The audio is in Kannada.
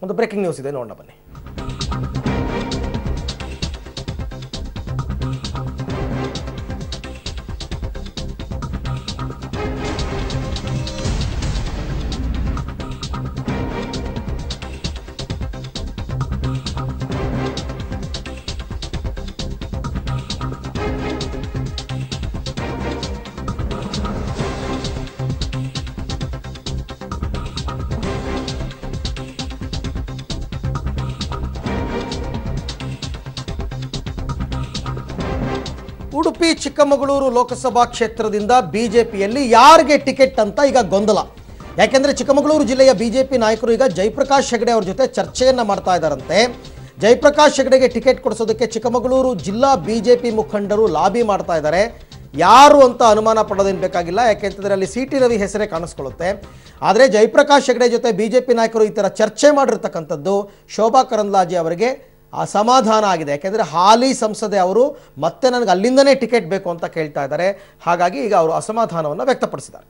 ಒಂದು ಬ್ರೇಕಿಂಗ್ ನ್ಯೂಸ್ ಇದೆ, ನೋಡೋಣ ಬನ್ನಿ. ಉಡುಪಿ ಚಿಕ್ಕಮಗಳೂರು ಲೋಕಸಭಾ ಕ್ಷೇತ್ರದಿಂದ ಬಿಜೆಪಿಯಲ್ಲಿ ಯಾರಿಗೆ ಟಿಕೆಟ್ ಅಂತ ಈಗ ಗೊಂದಲ. ಯಾಕೆಂದರೆ ಚಿಕ್ಕಮಗಳೂರು ಜಿಲ್ಲೆಯ ಬಿಜೆಪಿ ನಾಯಕರು ಈಗ ಜಯಪ್ರಕಾಶ್ ಹೆಗಡೆ ಅವ್ರ ಜೊತೆ ಚರ್ಚೆಯನ್ನು ಮಾಡ್ತಾ ಇದ್ದಾರಂತೆ. ಜಯಪ್ರಕಾಶ್ ಹೆಗಡೆಗೆ ಟಿಕೆಟ್ ಕೊಡಿಸೋದಕ್ಕೆ ಚಿಕ್ಕಮಗಳೂರು ಜಿಲ್ಲಾ ಬಿಜೆಪಿ ಮುಖಂಡರು ಲಾಬಿ ಮಾಡ್ತಾ ಇದ್ದಾರೆ. ಯಾರು ಅಂತ ಅನುಮಾನ ಪಡೋದೇನು ಬೇಕಾಗಿಲ್ಲ, ಯಾಕೆಂತಂದರೆ ಅಲ್ಲಿ ಸಿ ಟಿ ರವಿ ಹೆಸರೇ ಕಾಣಿಸ್ಕೊಳ್ಳುತ್ತೆ. ಆದರೆ ಜಯಪ್ರಕಾಶ್ ಹೆಗಡೆ ಜೊತೆ ಬಿಜೆಪಿ ನಾಯಕರು ಈ ಥರ ಚರ್ಚೆ ಮಾಡಿರ್ತಕ್ಕಂಥದ್ದು ಶೋಭಾ ಕರಂದ್ಲಾಜೆ ಅವರಿಗೆ ಅಸಮಾಧಾನ ಆಗಿದೆ. ಯಾಕೆಂದರೆ ಹಾಲಿ ಸಂಸದೆ ಅವರು ಮತ್ತೆ ನನಗೆ ಅಲ್ಲಿಂದನೇ ಟಿಕೆಟ್ ಬೇಕು ಅಂತ ಕೇಳ್ತಾ ಇದ್ದಾರೆ. ಹಾಗಾಗಿ ಈಗ ಅವರು ಅಸಮಾಧಾನವನ್ನು ವ್ಯಕ್ತಪಡಿಸಿದ್ದಾರೆ.